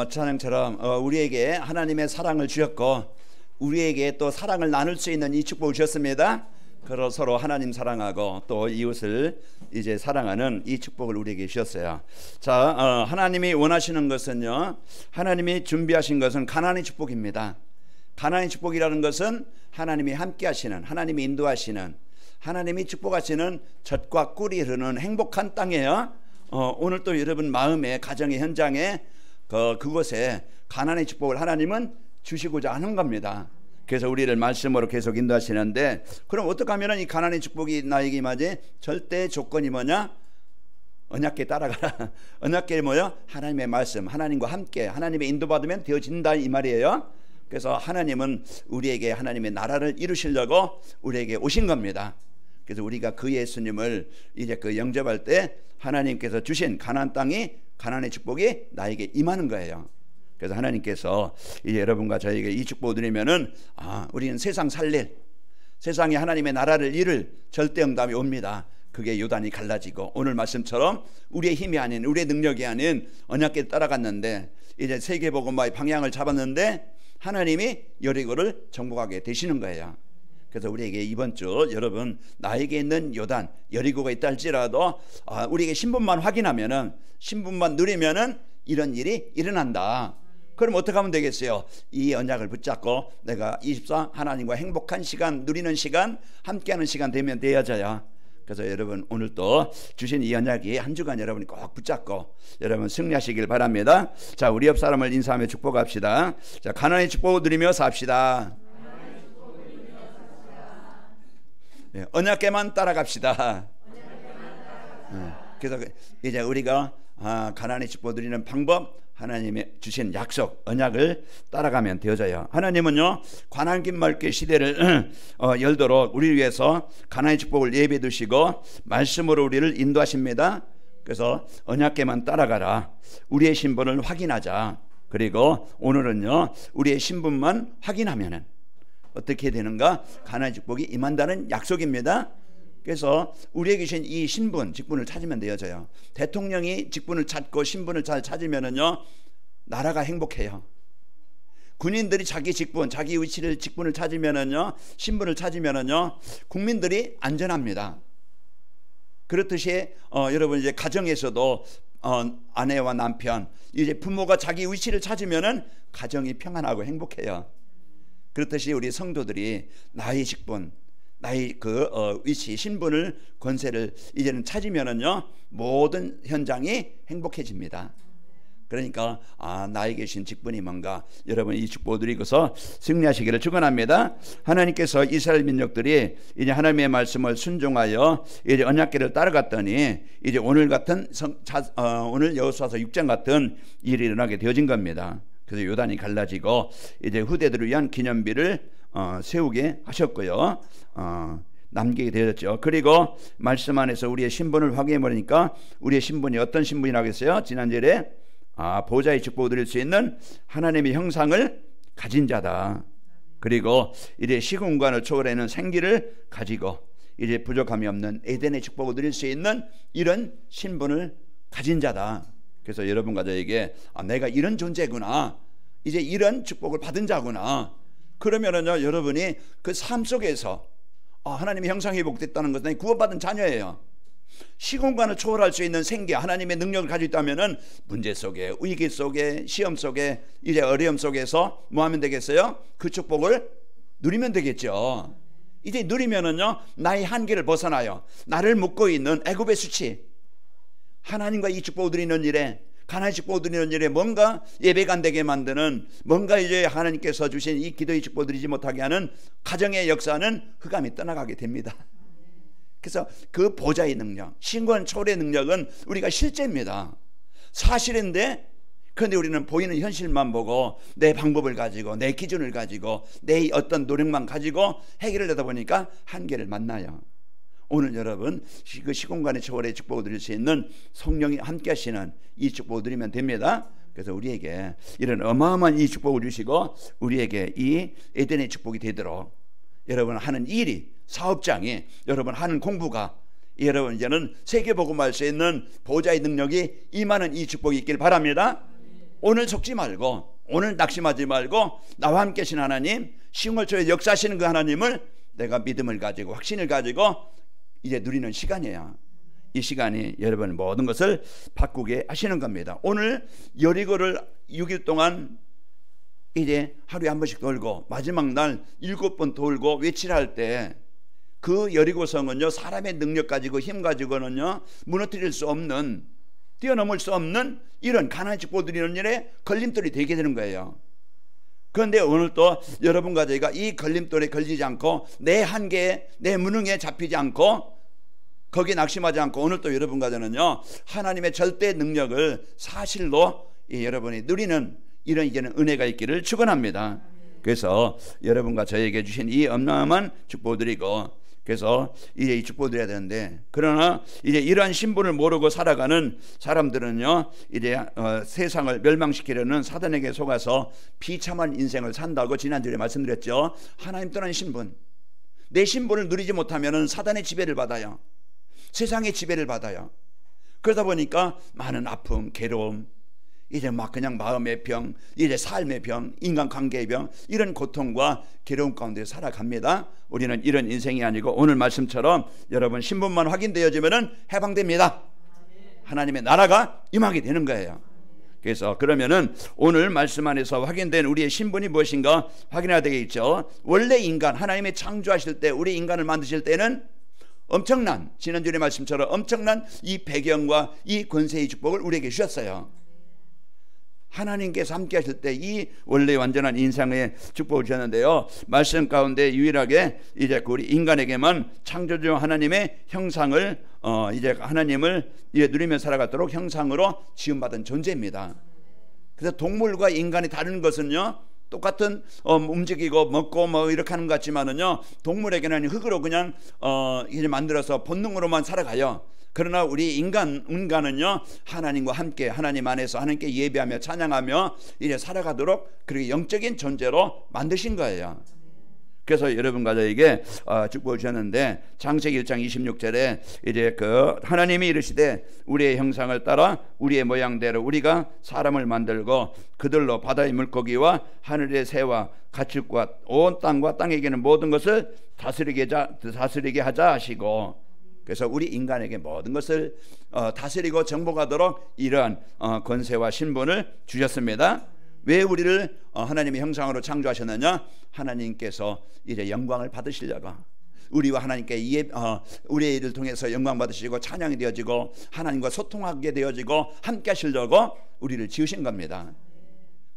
찬양처럼 우리에게 하나님의 사랑을 주셨고 우리에게 또 사랑을 나눌 수 있는 이 축복을 주셨습니다. 그러 서로 하나님 사랑하고 또 이웃을 이제 사랑하는 이 축복을 우리에게 주셨어요. 자, 하나님이 원하시는 것은요, 하나님이 준비하신 것은 가나안의 축복입니다. 가나안의 축복이라는 것은 하나님이 함께 하시는, 하나님이 인도하시는, 하나님이 축복하시는 젖과 꿀이 흐르는 행복한 땅이에요. 오늘 또 여러분 마음의 가정의 현장에 그곳에 가나안의 축복을 하나님은 주시고자 하는 겁니다. 그래서 우리를 말씀으로 계속 인도하시는데, 그럼 어떻게 하면 이 가나안의 축복이 나에게 임하지? 절대 조건이 뭐냐? 언약궤 따라가라. 언약궤 뭐요? 하나님의 말씀, 하나님과 함께 하나님의 인도받으면 되어진다 이 말이에요. 그래서 하나님은 우리에게 하나님의 나라를 이루시려고 우리에게 오신 겁니다. 그래서 우리가 그 예수님을 이제 영접할 때 하나님께서 주신 가나안 땅이, 가나안의 축복이 나에게 임하는 거예요. 그래서 하나님께서 이제 여러분과 저에게 이 축복을 드리면은 우리는 세상 살릴, 세상에 하나님의 나라를 이룰 절대 응답이 옵니다. 그게 요단이 갈라지고 오늘 말씀처럼 우리의 힘이 아닌, 우리의 능력이 아닌 언약궤를 따라갔는데 이제 세계복음화의 방향을 잡았는데 하나님이 여리고를 정복하게 되시는 거예요. 그래서 우리에게 이번 주 여러분, 나에게 있는 요단 여리고가 있다 할지라도 우리에게 신분만 확인하면은, 신분만 누리면은 이런 일이 일어난다. 그럼 어떻게 하면 되겠어요? 이 언약을 붙잡고 내가 24 하나님과 행복한 시간 누리는 시간, 함께하는 시간 되면 되어져요. 그래서 여러분 오늘 또 주신 이 언약이 한 주간 여러분이 꼭 붙잡고 여러분 승리하시길 바랍니다. 자, 우리 옆 사람을 인사하며 축복합시다. 자, 가나안의 축복을 누리며 삽시다. 네, 언약궤만 따라갑시다. 그래서 이제 우리가 가나안의 축복을 누리는 방법, 하나님이 주신 약속, 언약을 따라가면 되어져요. 하나님은요, 관한긴 말기 시대를 열도록 우리를 위해서 가나안의 축복을 예비해 두시고 말씀으로 우리를 인도하십니다. 그래서 언약궤만 따라가라. 우리의 신분을 확인하자. 그리고 오늘은요, 우리의 신분만 확인하면은 어떻게 되는가? 가나안의 축복이 임한다는 약속입니다. 그래서 우리에게 주신 이 신분, 직분을 찾으면 되어져요. 대통령이 직분을 찾고 신분을 잘 찾으면은요, 나라가 행복해요. 군인들이 자기 직분, 자기 위치를, 직분을 찾으면은요, 신분을 찾으면은요, 국민들이 안전합니다. 그렇듯이 여러분 이제 가정에서도 아내와 남편, 이제 부모가 자기 위치를 찾으면은 가정이 평안하고 행복해요. 그렇듯이 우리 성도들이 나의 직분, 나의 위치, 신분을, 권세를 이제는 찾으면은요, 모든 현장이 행복해집니다. 그러니까 나에게 주신 직분이 뭔가, 여러분 이 축복을 누리고서 승리하시기를 축원합니다. 하나님께서 이스라엘 민족들이 이제 하나님의 말씀을 순종하여 이제 언약궤를 따라갔더니 이제 오늘 같은 오늘 여호수아서 6장 같은 일이 일어나게 되어진 겁니다. 그래서 요단이 갈라지고 이제 후대들을 위한 기념비를 세우게 하셨고요, 남기게 되었죠. 그리고 말씀 안에서 우리의 신분을 확인해 버리니까 우리의 신분이 어떤 신분이라고 했어요? 지난주에 보좌의 축복을 드릴 수 있는 하나님의 형상을 가진 자다. 그리고 이제 시공간을 초월하는 생기를 가지고 이제 부족함이 없는 에덴의 축복을 드릴 수 있는 이런 신분을 가진 자다. 그래서 여러분과 저에게 내가 이런 존재구나, 이제 이런 축복을 받은 자구나. 그러면은요, 여러분이 그 삶 속에서 하나님의 형상이 회복됐다는 것은 구원받은 자녀예요. 시공간을 초월할 수 있는 생기, 하나님의 능력을 가지고 있다면은 문제 속에, 위기 속에, 시험 속에, 이제 어려움 속에서 뭐 하면 되겠어요? 그 축복을 누리면 되겠죠. 이제 누리면은요, 나의 한계를 벗어나요. 나를 묶고 있는 애굽의 수치, 하나님과 이 축복을 드리는 일에, 가나안의 축복을 드리는 일에 뭔가 예배가 안 되게 만드는, 뭔가 이제 하나님께서 주신 이 기도의 축복을 드리지 못하게 하는 가정의 역사는 흑암이 떠나가게 됩니다. 그래서 그 보좌의 능력, 신권 초월의 능력은 우리가 실제입니다. 사실인데, 그런데 우리는 보이는 현실만 보고 내 방법을 가지고, 내 기준을 가지고, 내 어떤 노력만 가지고 해결을 내다 보니까 한계를 만나요. 오늘 여러분 그 시공간의 초월의 축복을 드릴 수 있는 성령이 함께 하시는 이 축복을 드리면 됩니다. 그래서 우리에게 이런 어마어마한 이 축복을 주시고 우리에게 이 에덴의 축복이 되도록, 여러분 하는 일이, 사업장이, 여러분 하는 공부가, 여러분 이제는 세계복음할 수 있는 보좌의 능력이 임하는 이 축복이 있길 바랍니다. 오늘 속지 말고, 오늘 낙심하지 말고, 나와 함께 하신 하나님, 시흥월초에 역사하시는 그 하나님을 내가 믿음을 가지고 확신을 가지고 이제 누리는 시간이에요. 이 시간이 여러분 모든 것을 바꾸게 하시는 겁니다. 오늘 여리고를 6일 동안 이제 하루에 한 번씩 돌고 마지막 날 7번 돌고 외치라 할 때, 그 여리고성은요, 사람의 능력 가지고 힘 가지고는요 무너뜨릴 수 없는, 뛰어넘을 수 없는 이런 가나안 축복 누리는 일에 걸림돌이 되게 되는 거예요. 그런데 오늘 또 여러분과 저희가 이 걸림돌에 걸리지 않고, 내 한계에, 내 무능에 잡히지 않고, 거기에 낙심하지 않고, 오늘 또 여러분과 저는요 하나님의 절대 능력을 사실로 여러분이 누리는 이런 이제는 은혜가 있기를 축원합니다. 그래서 여러분과 저에게 주신 이 어마어마한 축복을 드리고, 그래서 이제 이 축복을 드려야 되는데, 그러나 이제 이러한 신분을 모르고 살아가는 사람들은요 이제 세상을 멸망시키려는 사단에게 속아서 비참한 인생을 산다고 지난주에 말씀드렸죠. 하나님 떠난 신분, 내 신분을 누리지 못하면 사단의 지배를 받아요. 세상의 지배를 받아요. 그러다 보니까 많은 아픔, 괴로움, 이제 막 그냥 마음의 병, 이제 삶의 병, 인간관계의 병, 이런 고통과 괴로움 가운데 살아갑니다. 우리는 이런 인생이 아니고 오늘 말씀처럼 여러분 신분만 확인되어지면 해방됩니다. 하나님의 나라가 임하게 되는 거예요. 그래서 그러면은 오늘 말씀 안에서 확인된 우리의 신분이 무엇인가 확인해야 되겠죠. 원래 인간, 하나님의 창조하실 때, 우리 인간을 만드실 때는 엄청난, 지난주의 말씀처럼 엄청난 이 배경과 이 권세의 축복을 우리에게 주셨어요. 하나님께서 함께 하실 때 이 원래 완전한 인상의 축복을 주셨는데요, 말씀 가운데 유일하게 이제 우리 인간에게만 창조주 하나님의 형상을 이제 하나님을 이제 누리며 살아가도록 형상으로 지음받은 존재입니다. 그래서 동물과 인간이 다른 것은요, 똑같은 움직이고 먹고 뭐 이렇게 하는 것 같지만은요, 동물에게는 흙으로 그냥 이제 만들어서 본능으로만 살아가요. 그러나 우리 인간은요 하나님과 함께, 하나님 안에서 하나님께 예배하며 찬양하며 이제 살아가도록 그렇게 영적인 존재로 만드신 거예요. 그래서 여러분과 저에게 축복을 주셨는데, 창세기 1장 26절에 이제 그 하나님이 이르시되 우리의 형상을 따라 우리의 모양대로 우리가 사람을 만들고 그들로 바다의 물고기와 하늘의 새와 가축과 온 땅과 땅에 계는 모든 것을 다스리게 하자 하시고, 그래서 우리 인간에게 모든 것을 다스리고 정복하도록 이러한 권세와 신분을 주셨습니다. 왜 우리를 하나님의 형상으로 창조하셨느냐? 하나님께서 이제 영광을 받으시려고, 우리와 하나님께 우리의 일을 통해서 영광 받으시고 찬양이 되어지고 하나님과 소통하게 되어지고 함께 하시려고 우리를 지으신 겁니다.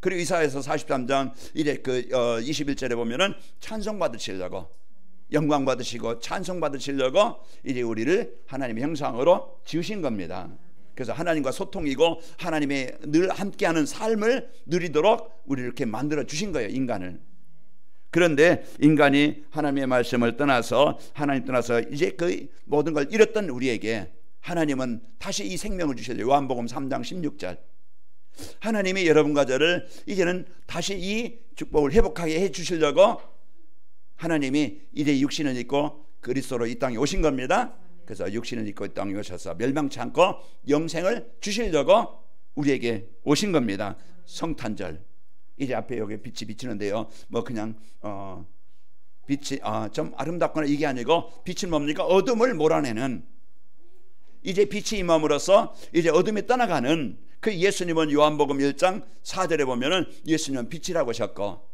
그리고 이사야서 43장 이제 그 21절에 보면은 찬송 받으시려고, 영광 받으시고 찬송 받으시려고 이제 우리를 하나님의 형상으로 지으신 겁니다. 그래서 하나님과 소통이고 하나님의 늘 함께하는 삶을 누리도록 우리를 이렇게 만들어 주신 거예요, 인간을. 그런데 인간이 하나님의 말씀을 떠나서, 하나님 떠나서 이제 그 모든 걸 잃었던 우리에게 하나님은 다시 이 생명을 주셔요. 요한복음 3장 16절. 하나님이 여러분과 저를 이제는 다시 이 축복을 회복하게 해 주시려고 하나님이 이제 육신을 입고 그리스도로 이 땅에 오신 겁니다. 그래서 육신을 입고 이 땅에 오셔서 멸망치 않고 영생을 주시려고 우리에게 오신 겁니다. 성탄절, 이제 앞에 여기 빛이 비치는데요, 뭐 그냥 빛이 좀 아름답거나 이게 아니고, 빛은 뭡니까? 어둠을 몰아내는, 이제 빛이 임함으로써 이제 어둠이 떠나가는 그 예수님은 요한복음 1장 4절에 보면은 예수님은 빛이라고 하셨고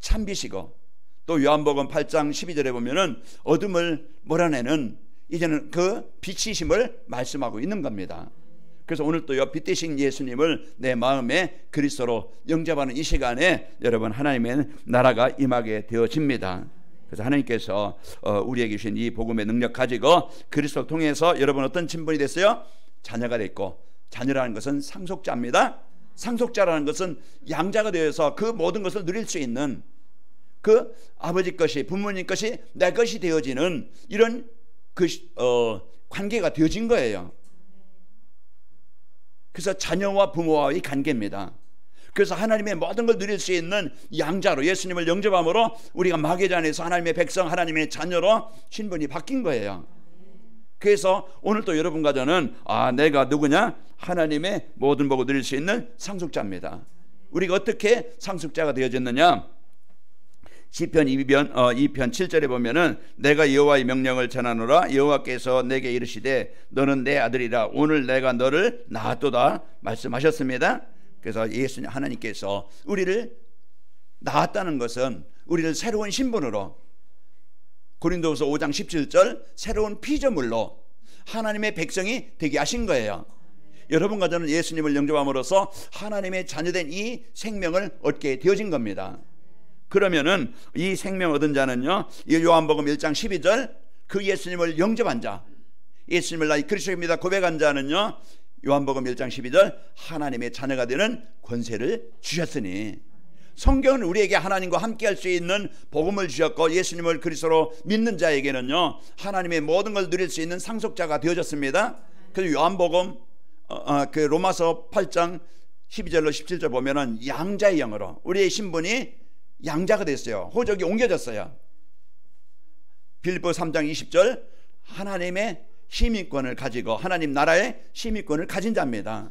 참빛이고, 또 요한복음 8장 12절에 보면은 어둠을 몰아내는 이제는 그 빛이심을 말씀하고 있는 겁니다. 그래서 오늘 또요 빛 되신 예수님을 내 마음에 그리스도로 영접하는 이 시간에 여러분 하나님의 나라가 임하게 되어집니다. 그래서 하나님께서 우리에게 주신 이 복음의 능력 가지고 그리스도를 통해서 여러분 어떤 신분이 됐어요? 자녀가 됐고, 자녀라는 것은 상속자입니다. 상속자라는 것은 양자가 되어서 그 모든 것을 누릴 수 있는, 그 아버지 것이, 부모님 것이 내 것이 되어지는 이런 그 관계가 되어진 거예요. 그래서 자녀와 부모와의 관계입니다. 그래서 하나님의 모든 걸 누릴 수 있는 양자로 예수님을 영접함으로 우리가 마귀자 안에서 하나님의 백성, 하나님의 자녀로 신분이 바뀐 거예요. 그래서 오늘 또 여러분과 저는 내가 누구냐? 하나님의 모든 복을 누릴 수 있는 상속자입니다. 우리가 어떻게 상속자가 되어졌느냐? 시편 2편 7절에 보면은 내가 여호와의 명령을 전하노라. 여호와께서 내게 이르시되 너는 내 아들이라. 오늘 내가 너를 낳았도다 말씀하셨습니다. 그래서 예수님 하나님께서 우리를 낳았다는 것은 우리를 새로운 신분으로, 고린도후서 5장 17절, 새로운 피조물로 하나님의 백성이 되게 하신 거예요. 여러분과 저는 예수님을 영접함으로써 하나님의 자녀된 이 생명을 얻게 되어진 겁니다. 그러면은 이 생명 얻은 자는요, 요한복음 1장 12절, 그 예수님을 영접한 자, 예수님을 나의 그리스도입니다 고백한 자는요, 요한복음 1장 12절, 하나님의 자녀가 되는 권세를 주셨으니, 성경은 우리에게 하나님과 함께 할 수 있는 복음을 주셨고, 예수님을 그리스도로 믿는 자에게는요 하나님의 모든 걸 누릴 수 있는 상속자가 되어졌습니다. 그래서 요한복음 그 로마서 8장 12절로 17절 보면은 양자의 영으로 우리의 신분이 양자가 됐어요. 호적이 옮겨졌어요. 빌립보 3장 20절, 하나님의 시민권을 가지고 하나님 나라의 시민권을 가진 자입니다.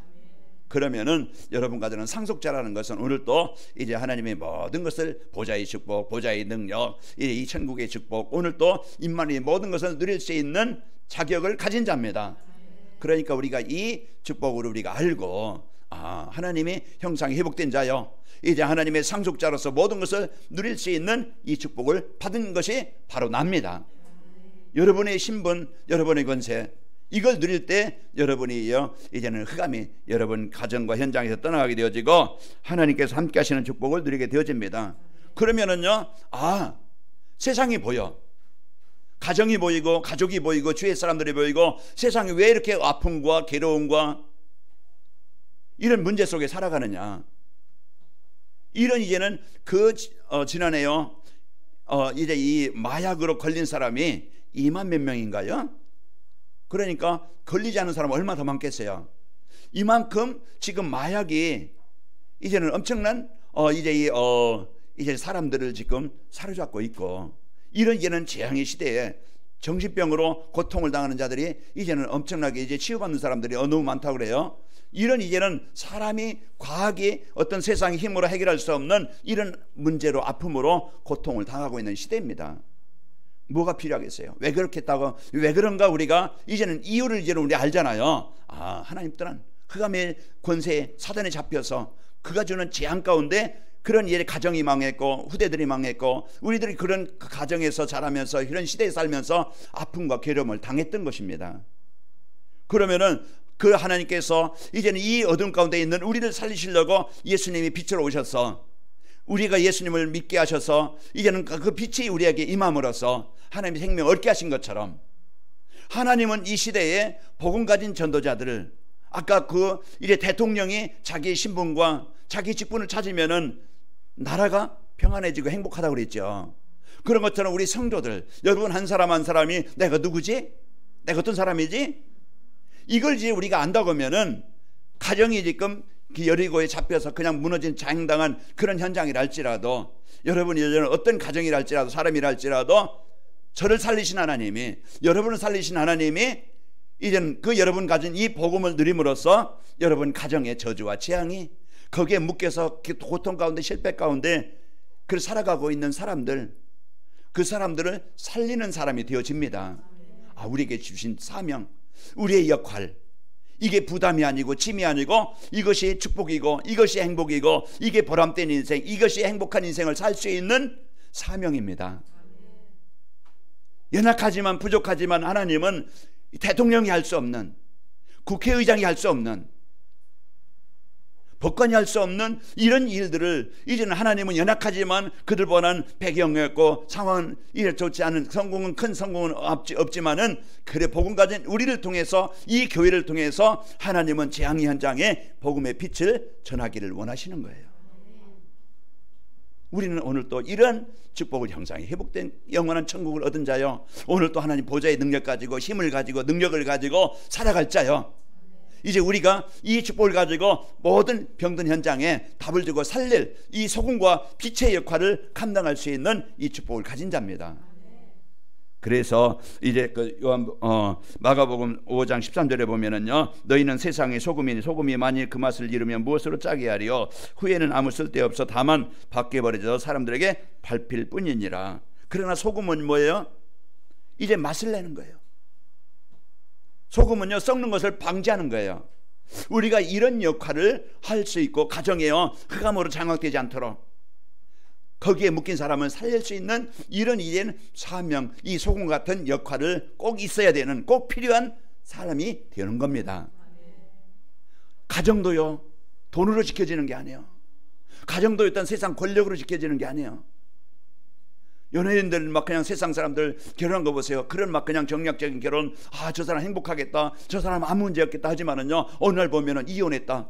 그러면은 여러분과 저는 상속자라는 것은 오늘 또 이제 하나님의 모든 것을, 보좌의 축복, 보좌의 능력, 이 천국의 축복, 오늘 또 임마누엘의 모든 것을 누릴 수 있는 자격을 가진 자입니다. 그러니까 우리가 이 축복을 우리가 알고 하나님의 형상이 회복된 자요, 이제 하나님의 상속자로서 모든 것을 누릴 수 있는 이 축복을 받은 것이 바로 납니다. 여러분의 신분, 여러분의 권세, 이걸 누릴 때 여러분이요 이제는 흑암이 여러분 가정과 현장에서 떠나가게 되어지고 하나님께서 함께 하시는 축복을 누리게 되어집니다. 그러면은요 세상이 보여, 가정이 보이고 가족이 보이고 주위의 사람들이 보이고, 세상이 왜 이렇게 아픔과 괴로움과 이런 문제 속에 살아가느냐, 이런 이제는 지난해요 이제 이 마약으로 걸린 사람이 2만 몇 명인가요? 그러니까 걸리지 않은 사람은 얼마나 더 많겠어요. 이만큼 지금 마약이 이제는 엄청난 이제 사람들을 지금 사로잡고 있고, 이런 이제는 재앙의 시대에 정신병으로 고통을 당하는 자들이 이제는 엄청나게 이제 치유받는 사람들이 너무 많다고 그래요. 이런 이제는 사람이, 과학이 어떤 세상의 힘으로 해결할 수 없는 이런 문제로, 아픔으로 고통을 당하고 있는 시대입니다. 뭐가 필요하겠어요? 왜 그렇게 했다고, 왜 그런가? 우리가 이제는 이유를 이제는 우리 알잖아요. 하나님 떠난 흑암의 권세에 사단에 잡혀서 그가 주는 재앙 가운데 그런 이제 가정이 망했고 후대들이 망했고 우리들이 그런 가정에서 자라면서 이런 시대에 살면서 아픔과 괴로움을 당했던 것입니다. 그러면은 그 하나님께서 이제는 이 어둠 가운데 있는 우리를 살리시려고 예수님이 빛으로 오셔서, 우리가 예수님을 믿게 하셔서 이제는 그 빛이 우리에게 임함으로써 하나님의 생명을 얻게 하신 것처럼, 하나님은 이 시대에 복음 가진 전도자들을, 아까 이제 대통령이 자기의 신분과 자기 직분을 찾으면은 나라가 평안해지고 행복하다고 그랬죠. 그런 것처럼 우리 성도들, 여러분 한 사람 한 사람이 내가 누구지? 내가 어떤 사람이지? 이걸 이제 우리가 안다고 하면은 가정이 지금 여리고에 잡혀서 그냥 무너진 장당한 그런 현장이라 할지라도, 여러분이 어떤 가정이라 할지라도, 사람이라 할지라도 저를 살리신 하나님이, 여러분을 살리신 하나님이 이제는 그 여러분 가진 이 복음을 누림으로써 여러분 가정의 저주와 재앙이 거기에 묶여서 고통 가운데 실패 가운데 그 살아가고 있는 사람들, 그 사람들을 살리는 사람이 되어집니다. 우리에게 주신 사명, 우리의 역할, 이게 부담이 아니고 짐이 아니고 이것이 축복이고 이것이 행복이고 이게 보람된 인생, 이것이 행복한 인생을 살 수 있는 사명입니다. 연약하지만 부족하지만 하나님은 대통령이 할 수 없는, 국회의장이 할 수 없는, 법관이 할 수 없는 이런 일들을 이제는 하나님은 연약하지만 그들보다는 배경이었고 상황은 이래 좋지 않은, 성공은 큰 성공은 없지만은 그래 복음 가진 우리를 통해서, 이 교회를 통해서 하나님은 재앙의 현장에 복음의 빛을 전하기를 원하시는 거예요. 우리는 오늘 또 이런 축복을 형상이 회복된 영원한 천국을 얻은 자요, 오늘 또 하나님 보좌의 능력 가지고 힘을 가지고 능력을 가지고 살아갈 자요, 이제 우리가 이 축복을 가지고 모든 병든 현장에 답을 주고 살릴 이 소금과 빛의 역할을 감당할 수 있는 이 축복을 가진 자입니다. 그래서 이제 그 마가복음 5장 13절에 보면은요, 너희는 세상의 소금이니 소금이 만일 그 맛을 잃으면 무엇으로 짜게 하리요? 후에는 아무 쓸데없어 다만 밖에 버려져 사람들에게 밟힐 뿐이니라. 그러나 소금은 뭐예요? 이제 맛을 내는 거예요. 소금은요, 썩는 것을 방지하는 거예요. 우리가 이런 역할을 할 수 있고, 가정에요, 흑암으로 장악되지 않도록 거기에 묶인 사람을 살릴 수 있는 이런 이제는 사명, 이 소금 같은 역할을 꼭 있어야 되는, 꼭 필요한 사람이 되는 겁니다. 가정도요, 돈으로 지켜지는 게 아니에요. 가정도 일단 세상 권력으로 지켜지는 게 아니에요. 연예인들 막 그냥 세상 사람들 결혼한 거 보세요. 그런 막 그냥 정략적인 결혼, 아, 저 사람 행복하겠다, 저 사람 아무 문제 없겠다 하지만은요, 어느 날 보면은 이혼했다,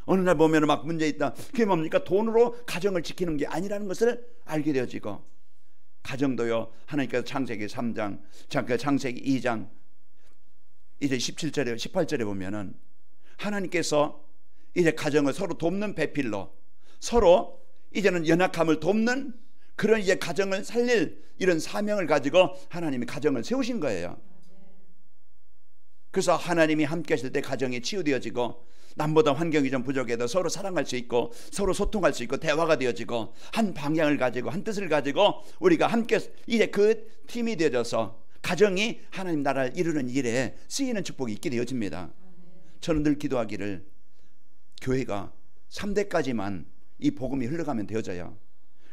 어느 날 보면은 막 문제 있다. 그게 뭡니까? 돈으로 가정을 지키는 게 아니라는 것을 알게 되어지고, 가정도요, 하나님께서 창세기 3장, 창세기 2장 이제 17절에 18절에 보면은 하나님께서 이제 가정을 서로 돕는 배필로, 서로 이제는 연약함을 돕는 그런 이제 가정을 살릴 이런 사명을 가지고 하나님이 가정을 세우신 거예요. 그래서 하나님이 함께 하실 때 가정이 치유되어지고, 남보다 환경이 좀 부족해도 서로 사랑할 수 있고, 서로 소통할 수 있고, 대화가 되어지고, 한 방향을 가지고 한 뜻을 가지고 우리가 함께 이제 그 팀이 되어져서 가정이 하나님 나라를 이루는 일에 쓰이는 축복이 있게 되어집니다. 저는 늘 기도하기를, 교회가 3대까지만 이 복음이 흘러가면 되어져요.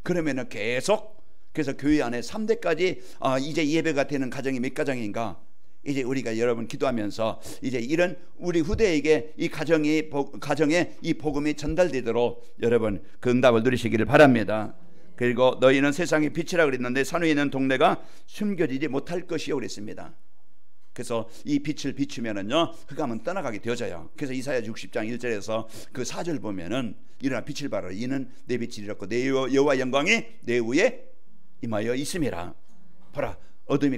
그러면은 계속, 그래서 교회 안에 3대까지 이제 예배가 되는 가정이 몇 가정인가, 이제 우리가 여러분 기도하면서 이제 이런 우리 후대에게 이 가정에 이 복음이 전달되도록 여러분 그 응답을 누리시기를 바랍니다. 그리고 너희는 세상의 빛이라 그랬는데 산 위에 있는 동네가 숨겨지지 못할 것이요 그랬습니다. 그래서 이 빛을 비추면은요, 흑암은 떠나가게 되어져요. 그래서 이사야 60장 1절에서 그 4절 보면은, 일어나 빛을 발하라. 이는 내 빛이 이렇고 내 여호와 영광이 내 위에 임하여 있음이라. 보라, 어둠이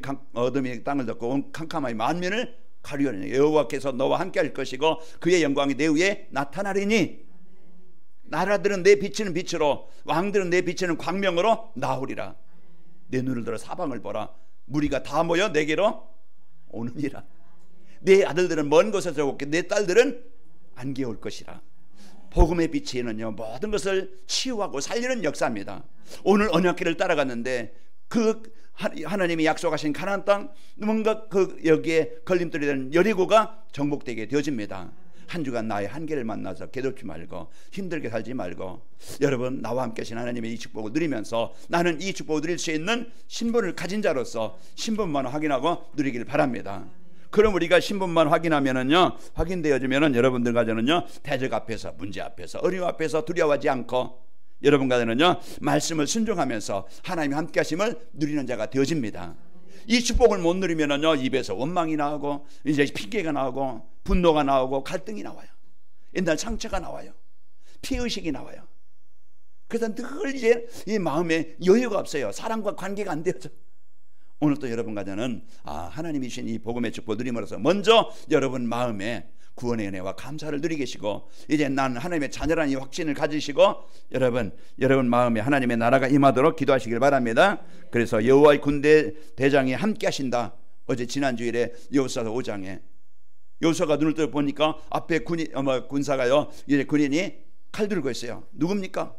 땅을 덮고 캄캄하여 만면을 가리우리니 여호와께서 너와 함께 할 것이고 그의 영광이 내 위에 나타나리니, 나라들은 내 비치는 빛으로, 왕들은 내 비치는 광명으로 나오리라. 내 눈을 들어 사방을 보라. 무리가 다 모여 내게로 오느니라. 내 아들들은 먼 곳에서 올게, 내 딸들은 안개 올 것이라. 복음의 빛이는요, 모든 것을 치유하고 살리는 역사입니다. 오늘 언약궤를 따라갔는데 그 하나님이 약속하신 가나안 땅, 뭔가 그 여기에 걸림돌이 되는 여리고가 정복되게 되어집니다. 한 주간 나의 한계를 만나서 괴롭지 말고 힘들게 살지 말고, 여러분 나와 함께 하신 하나님의 이 축복을 누리면서 나는 이 축복을 누릴 수 있는 신분을 가진 자로서 신분만 확인하고 누리기를 바랍니다. 그럼 우리가 신분만 확인하면은요, 확인되어지면은 여러분들 가정은요, 대적 앞에서, 문제 앞에서, 어려움 앞에서 두려워하지 않고, 여러분 가정은요, 말씀을 순종하면서 하나님이 함께 하심을 누리는 자가 되어집니다. 이 축복을 못 누리면은요, 입에서 원망이 나오고, 이제 핑계가 나오고, 분노가 나오고, 갈등이 나와요. 옛날 상처가 나와요. 피의식이 나와요. 그래서 늘 이제 이 마음에 여유가 없어요. 사랑과 관계가 안 되어져. 오늘 또 여러분 가정은 하나님이 주신 이 복음의 축복을 누림으로써 먼저 여러분 마음에 구원의 은혜와 감사를 누리게 계시고, 이제 난 하나님의 자녀라는 이 확신을 가지시고 여러분 마음에 하나님의 나라가 임하도록 기도하시길 바랍니다. 그래서 여호와의 군대 대장이 함께 하신다. 어제 지난주일에 여호수아서 5장에 여호수아가 눈을 떠 보니까 앞에 군사가요, 이제 군인이 칼 들고 있어요. 누굽니까?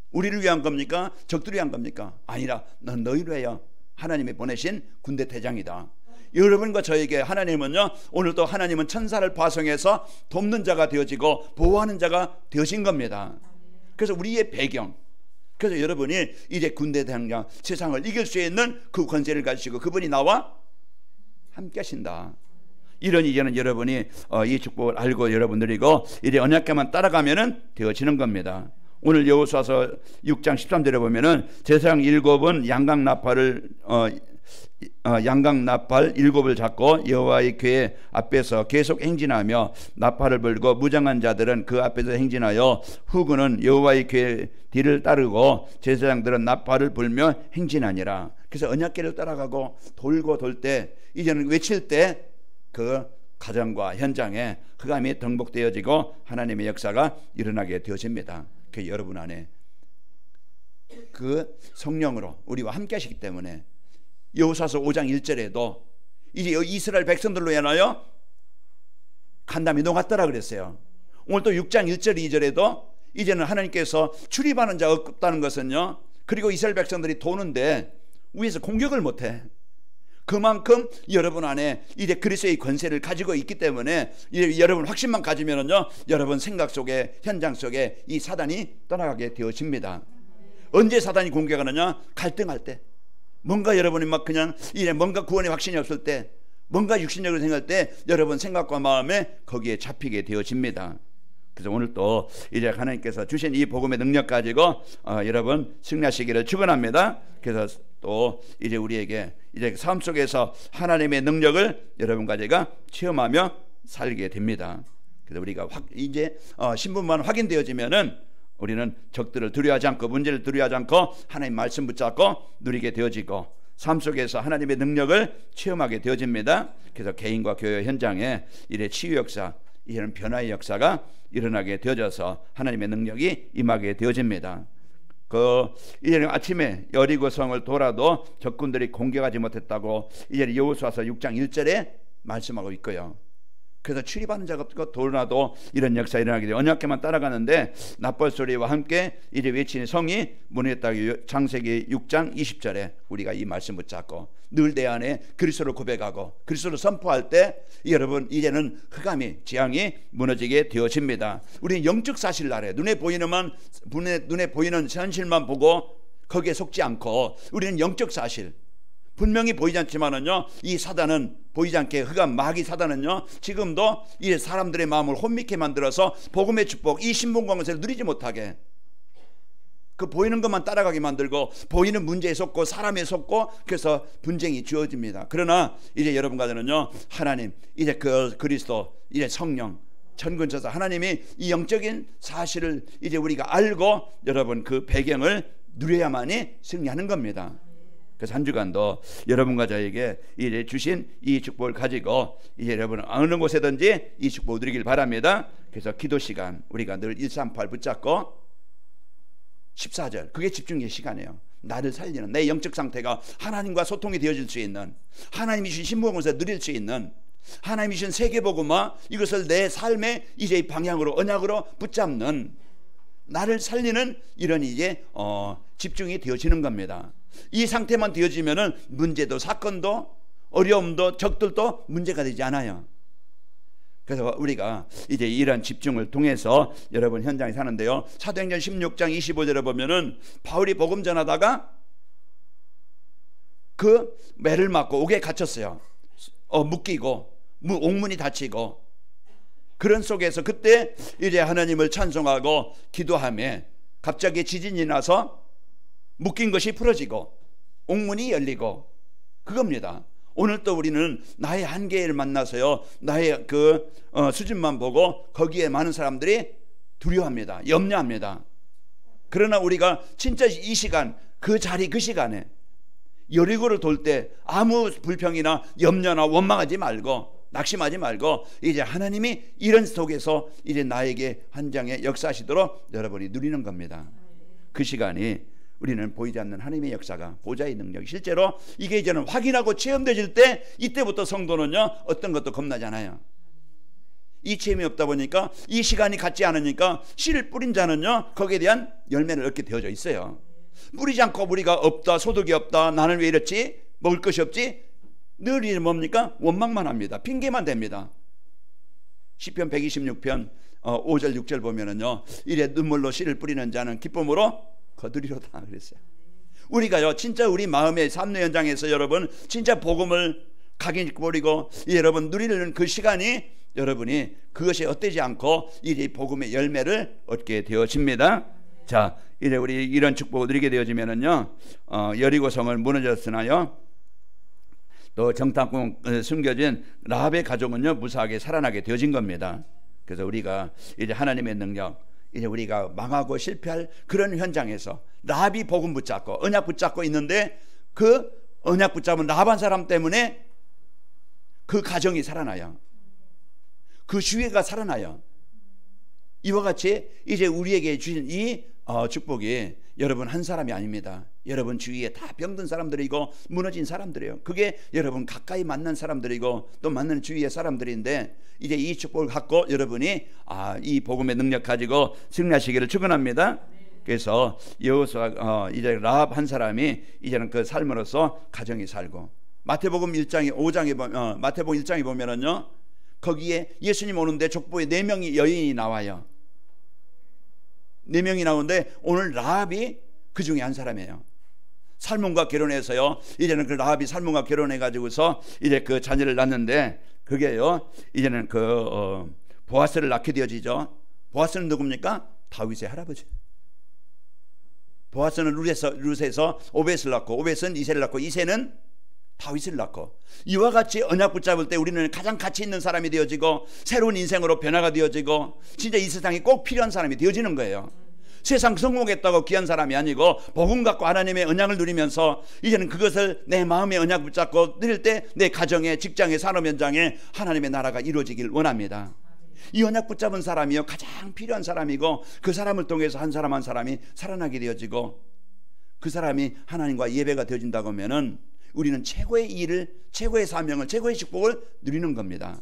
우리를 위한 겁니까? 적들을 위한 겁니까? 아니라 넌 너희를 위하여 하나님이 보내신 군대 대장이다. 여러분과 저에게 하나님은요, 오늘도 하나님은 천사를 파송해서 돕는 자가 되어지고 보호하는 자가 되어진 겁니다. 그래서 우리의 배경, 그래서 여러분이 이제 군대 대장, 세상을 이길 수 있는 그 권세를 가지시고 그분이 나와 함께 하신다. 이런 이제는 여러분이 이 축복을 알고 여러분 누리고 이제 언약궤만 따라가면은 되어지는 겁니다. 오늘 여호수아서 6장 13절에 보면은 제사장 7은 양강나팔 7을 잡고 여호와의 궤 앞에서 계속 행진하며 나팔을 불고 무장한 자들은 그 앞에서 행진하여 후군은 여호와의 궤 뒤를 따르고 제사장들은 나팔을 불며 행진하니라. 그래서 언약궤를 따라가고 돌고 돌 때 이제는 외칠 때 그 가정과 현장에 흑암이 등복되어지고 하나님의 역사가 일어나게 되어집니다. 그 여러분 안에 그 성령으로 우리와 함께 하시기 때문에 여호수아서 5장 1절에도 이제 이스라엘 백성들로 인하여 간담이 녹았더라 그랬어요. 오늘 또 6장 1절 2절에도 이제는 하나님께서 출입하는 자가 없다는 것은요, 그리고 이스라엘 백성들이 도는데 위에서 공격을 못해. 그만큼 여러분 안에 이제 그리스도의 권세를 가지고 있기 때문에 이제 여러분 확신만 가지면은요, 여러분 생각 속에, 현장 속에 이 사단이 떠나가게 되어집니다. 언제 사단이 공격하느냐? 갈등할 때, 뭔가 여러분이 막 그냥 이제 뭔가 구원의 확신이 없을 때, 뭔가 육신적으로 생각할 때 여러분 생각과 마음에 거기에 잡히게 되어집니다. 그래서 오늘 또 이제 하나님께서 주신 이 복음의 능력 가지고 여러분 승리하시기를 축원합니다. 그래서 또 이제 우리에게 이제 삶 속에서 하나님의 능력을 여러분과 제가 체험하며 살게 됩니다. 그래서 우리가 이제 신분만 확인되어지면은 우리는 적들을 두려워하지 않고, 문제를 두려워하지 않고 하나님 말씀 붙잡고 누리게 되어지고, 삶 속에서 하나님의 능력을 체험하게 되어집니다. 그래서 개인과 교회 현장에 이래 치유 역사, 이런 변화의 역사가 일어나게 되어져서 하나님의 능력이 임하게 되어집니다. 이제 아침에 여리고성을 돌아도 적군들이 공격하지 못했다고 이제 여호수아서 6장 1절에 말씀하고 있고요. 그래서 출입하는 자가 없고 돌아도 이런 역사 일어나게 돼요. 언약궤만 따라가는데 납벌 소리와 함께 이제 외치는 성이 무너졌다고 창세기 6장 20절에 우리가 이 말씀 붙잡고 늘 내 안에 그리스도를 고백하고 그리스도를 선포할 때 여러분 이제는 흑암이, 재앙이 무너지게 되어집니다. 우리는 영적 사실 아래 눈에 보이는 현실만 보고 거기에 속지 않고, 우리는 영적 사실, 분명히 보이지 않지만은요, 이 사단은 보이지 않게 흑암 마귀 사단은요 지금도 이 사람들의 마음을 혼미케 만들어서 복음의 축복, 이 신분과 권세를 누리지 못하게, 그 보이는 것만 따라가게 만들고 보이는 문제에 속고 사람에 속고, 그래서 분쟁이 주어집니다. 그러나 이제 여러분과는요 하나님, 이제 그 그리스도, 이제 성령, 천군천사 하나님이 이 영적인 사실을 이제 우리가 알고 여러분 그 배경을 누려야만이 승리하는 겁니다. 그래서 한 주간도 여러분과 저에게 이제 주신 이 축복을 가지고 이제 여러분 어느 곳에든지 이 축복을 누리길 바랍니다. 그래서 기도 시간 우리가 늘 138 붙잡고 14절, 그게 집중의 시간이에요. 나를 살리는 내 영적 상태가 하나님과 소통이 되어질 수 있는, 하나님이 주신 신부공에서 누릴 수 있는, 하나님이 주신 세계복음화 이것을 내 삶의 이제 방향으로, 언약으로 붙잡는, 나를 살리는 이런 이제 집중이 되어지는 겁니다. 이 상태만 되어지면은 문제도, 사건도, 어려움도, 적들도 문제가 되지 않아요. 그래서 우리가 이제 이런 집중을 통해서 여러분 현장에 사는데요, 사도행전 16장 25절에 보면은 바울이 복음 전하다가 그 매를 맞고 옥에 갇혔어요. 묶이고 옥문이 닫히고, 그런 속에서 그때 이제 하나님을 찬송하고 기도하며 갑자기 지진이 나서 묶인 것이 풀어지고 옥문이 열리고, 그겁니다. 오늘 또 우리는 나의 한계를 만나서요, 나의 그 수준만 보고 거기에 많은 사람들이 두려워합니다. 염려합니다. 그러나 우리가 진짜 이 시간, 그 자리, 그 시간에 여리고를 돌 때 아무 불평이나 염려나 원망하지 말고, 낙심하지 말고, 이제 하나님이 이런 속에서 이제 나에게 한 장에 역사하시도록 여러분이 누리는 겁니다. 그 시간이 우리는 보이지 않는 하나님의 역사가, 보좌의 능력이 실제로 이게 이제는 확인하고 체험되질 때, 이때부터 성도는요 어떤 것도 겁나지 않아요. 이 체험이 없다 보니까, 이 시간이 같지 않으니까 씨를 뿌린 자는요 거기에 대한 열매를 얻게 되어져 있어요. 뿌리지 않고 우리가 없다, 소득이 없다, 나는 왜 이렇지, 먹을 것이 없지, 늘 이제 뭡니까? 원망만 합니다. 핑계만 댑니다. 시편 126편 5절 6절 보면은요, 이래 눈물로 씨를 뿌리는 자는 기쁨으로 거두리로다 그랬어요. 우리가요 진짜 우리 마음의 삶의 현장에서 여러분 진짜 복음을 각인 버리고 여러분 누리는 그 시간이, 여러분이 그것이 헛되지 않고 이제 복음의 열매를 얻게 되어집니다. 자, 이제 우리 이런 축복을 누리게 되어지면은요, 여리고성을 무너졌으나요 또 정탐꾼 숨겨진 라합의 가족은요 무사하게 살아나게 되어진 겁니다. 그래서 우리가 이제 하나님의 능력, 이제 우리가 망하고 실패할 그런 현장에서 라합이 복음 붙잡고 언약 붙잡고 있는데, 그 언약 붙잡은 라합 한 사람 때문에 그 가정이 살아나요. 그 주위가 살아나요. 이와 같이 이제 우리에게 주신 이 축복이 여러분 한 사람이 아닙니다. 여러분 주위에 다 병든 사람들이고 무너진 사람들이에요. 그게 여러분 가까이 만난 사람들이고 또 만나는 주위의 사람들인데, 이제 이 축복을 갖고 여러분이 이 복음의 능력 가지고 승리하시기를 축원합니다. 그래서 여호수아 이제 라합 한 사람이 이제는 그 삶으로서 가정이 살고, 마태복음 5장에 마태복음 1장에 보면은요, 거기에 예수님 오는데 족보에 4명이 여인이 나와요. 4명이 나오는데 오늘 라합이 그 중에 한 사람이에요. 살몬과 결혼해서요, 이제는 그 라합이 살몬과 결혼해 가지고서 이제 그 자녀를 낳는데, 그게요 이제는 그 보아스를 낳게 되어지죠. 보아스는 누굽니까? 다윗의 할아버지. 보아스는 룻에서 오벳을 낳고, 오벳은 이새를 낳고, 이새는 다윗을 낳고, 이와 같이 언약 붙잡을 때 우리는 가장 가치 있는 사람이 되어지고 새로운 인생으로 변화가 되어지고 진짜 이 세상에 꼭 필요한 사람이 되어지는 거예요. 세상 성공했다고 귀한 사람이 아니고 복음 갖고 하나님의 언약을 누리면서 이제는 그것을 내 마음의 언약 붙잡고 누릴 때 내 가정에, 직장에, 산업 현장에 하나님의 나라가 이루어지길 원합니다. 이 언약 붙잡은 사람이요 가장 필요한 사람이고, 그 사람을 통해서 한 사람 한 사람이 살아나게 되어지고 그 사람이 하나님과 예배가 되어진다고 하면은 우리는 최고의 일을, 최고의 사명을, 최고의 축복을 누리는 겁니다.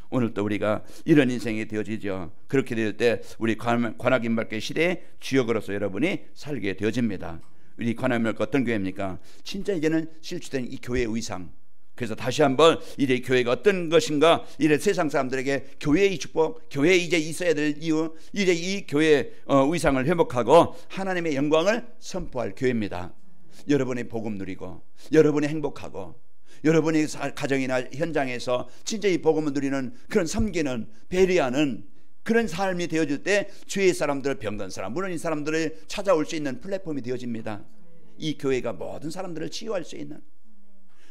오늘 또 우리가 이런 인생이 되어지죠. 그렇게 될 때 우리 관악인말교 시대의 주역으로서 여러분이 살게 되어집니다. 우리 관악인말교 어떤 교회입니까? 진짜 이제는 실추된 이 교회의 의상. 그래서 다시 한번 이제 교회가 어떤 것인가, 이래 세상 사람들에게 교회의 축복, 교회에 이제 있어야 될 이유, 이제 이 교회의 의상을 회복하고 하나님의 영광을 선포할 교회입니다. 여러분의 복음 누리고, 여러분이 행복하고, 여러분의 가정이나 현장에서 진짜 이 복음을 누리는 그런 섬기는, 배려하는 그런 삶이 되어질 때 주위의 사람들, 병든 사람, 무너진 사람들을 찾아올 수 있는 플랫폼이 되어집니다. 이 교회가 모든 사람들을 치유할 수 있는,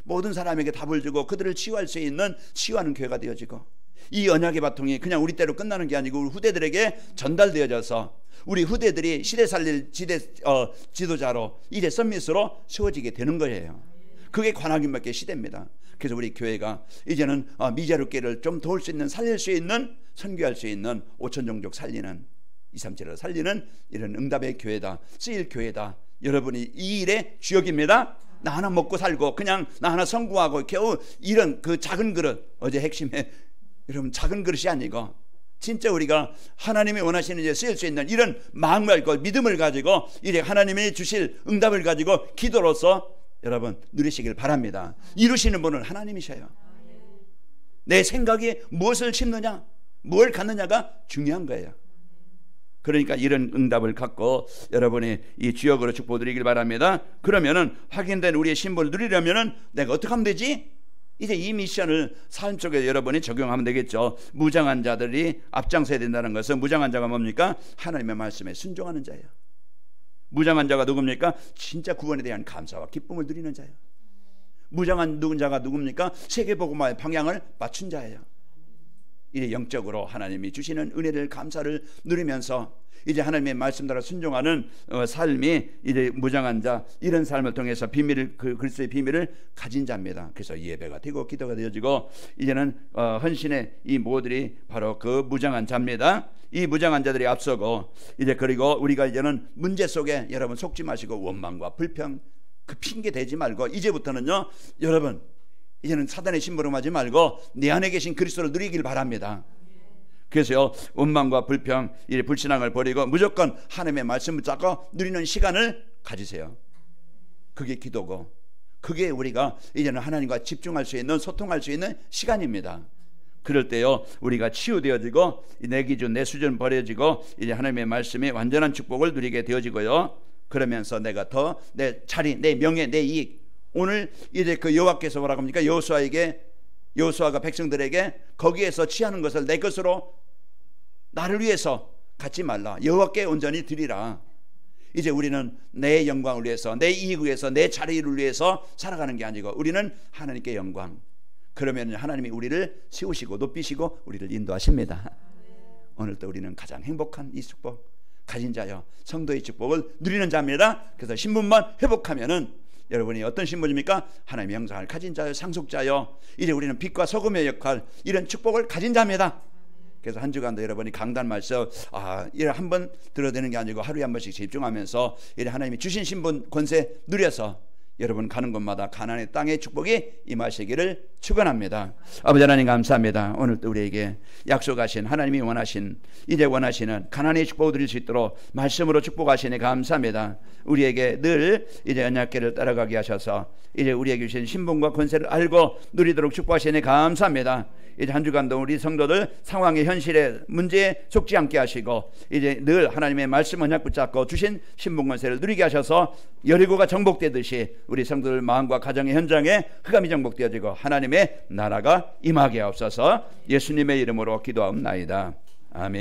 모든 사람에게 답을 주고 그들을 치유할 수 있는 치유하는 교회가 되어지고, 이 언약의 바통이 그냥 우리 때로 끝나는 게 아니고 우리 후대들에게 전달되어져서 우리 후대들이 시대 살릴 지도자로 이제 썸밋으로 세워지게 되는 거예요. 그게 관악인말교 시대입니다. 그래서 우리 교회가 이제는 미자루교를 좀 도울 수 있는, 살릴 수 있는, 선교할 수 있는 5천 종족 살리는, 237을 살리는 이런 응답의 교회다, 쓰일 교회다. 여러분이 이 일의 주역입니다. 나 하나 먹고 살고 그냥 나 하나 성공하고 겨우 이런 그 작은 그릇, 어제 핵심에 여러분 작은 그릇이 아니고 진짜 우리가 하나님이 원하시는 일에 쓰일 수 있는 이런 마음을 가지고 믿음을 가지고 이제 하나님이 주실 응답을 가지고 기도로서 여러분 누리시길 바랍니다. 이루시는 분은 하나님이셔요. 내 생각이 무엇을 심느냐, 뭘 갖느냐가 중요한 거예요. 그러니까 이런 응답을 갖고 여러분이 이 주역으로 축복드리길 바랍니다. 그러면은 확인된 우리의 신분을 누리려면은 내가 어떻게 하면 되지? 이제 이 미션을 삶 속에 여러분이 적용하면 되겠죠. 무장한 자들이 앞장서야 된다는 것은, 무장한 자가 뭡니까? 하나님의 말씀에 순종하는 자예요. 무장한 자가 누굽니까? 진짜 구원에 대한 감사와 기쁨을 누리는 자예요. 무장한 자가 누굽니까? 세계복음화의 방향을 맞춘 자예요. 이제 영적으로 하나님이 주시는 은혜를, 감사를 누리면서 이제 하나님의 말씀대로 순종하는 삶이 이제 무장한 자, 이런 삶을 통해서 비밀을, 그 그리스도의 비밀을 가진 자입니다. 그래서 예배가 되고 기도가 되어지고 이제는 헌신의 이 모들이 바로 그 무장한 자입니다. 이 무장한 자들이 앞서고 이제, 그리고 우리가 이제는 문제 속에 여러분 속지 마시고 원망과 불평 그 핑계 대지 말고 이제부터는요 여러분 이제는 사단의 심부름하지 말고 내 안에 계신 그리스도를 누리길 바랍니다. 그래서요 원망과 불평, 이 불신앙을 버리고 무조건 하나님의 말씀을 잡고 누리는 시간을 가지세요. 그게 기도고, 그게 우리가 이제는 하나님과 집중할 수 있는, 소통할 수 있는 시간입니다. 그럴 때요 우리가 치유되어지고 내 기준, 내 수준 버려지고 이제 하나님의 말씀이 완전한 축복을 누리게 되어지고요. 그러면서 내가 더 내 자리, 내 명예, 내 이익, 오늘 이제 그 여호와께서 뭐라고 합니까? 여호수아가 백성들에게 거기에서 취하는 것을 내 것으로, 나를 위해서 갖지 말라, 여호와께 온전히 드리라. 이제 우리는 내 영광을 위해서, 내 이익을 위해서, 내 자리를 위해서 살아가는 게 아니고 우리는 하나님께 영광. 그러면 하나님이 우리를 세우시고 높이시고 우리를 인도하십니다. 오늘도 우리는 가장 행복한 이 축복 가진 자여, 성도의 축복을 누리는 자입니다. 그래서 신분만 회복하면은 여러분이 어떤 신분입니까? 하나님의 형상을 가진 자여, 상속자여, 이제 우리는 빛과 소금의 역할, 이런 축복을 가진 자입니다. 그래서 한 주간도 여러분이 강단 말씀 이래 한 번 들어야 되는 게 아니고 하루에 한 번씩 집중하면서 이래 하나님이 주신 신분 권세 누려서 여러분 가는 곳마다 가나안의 땅의 축복이 임하시기를 축원합니다. 아버지 하나님 감사합니다. 오늘도 우리에게 약속하신 하나님이 원하신 이제 원하시는 가나안의 축복을 드릴 수 있도록 말씀으로 축복하시니 감사합니다. 우리에게 늘 이제 언약궤를 따라가게 하셔서 이제 우리에게 주신 신분과 권세를 알고 누리도록 축복하시니 감사합니다. 이제 한 주간도 우리 성도들 상황의 현실에 문제에 속지 않게 하시고 이제 늘 하나님의 말씀 언약 붙잡고 주신 신분 권세를 누리게 하셔서 여리고가 정복되듯이 우리 성도들 마음과 가정의 현장에 흑암이 정복되어지고 하나님의 나라가 임하게 하옵소서. 예수님의 이름으로 기도하옵나이다. 아멘.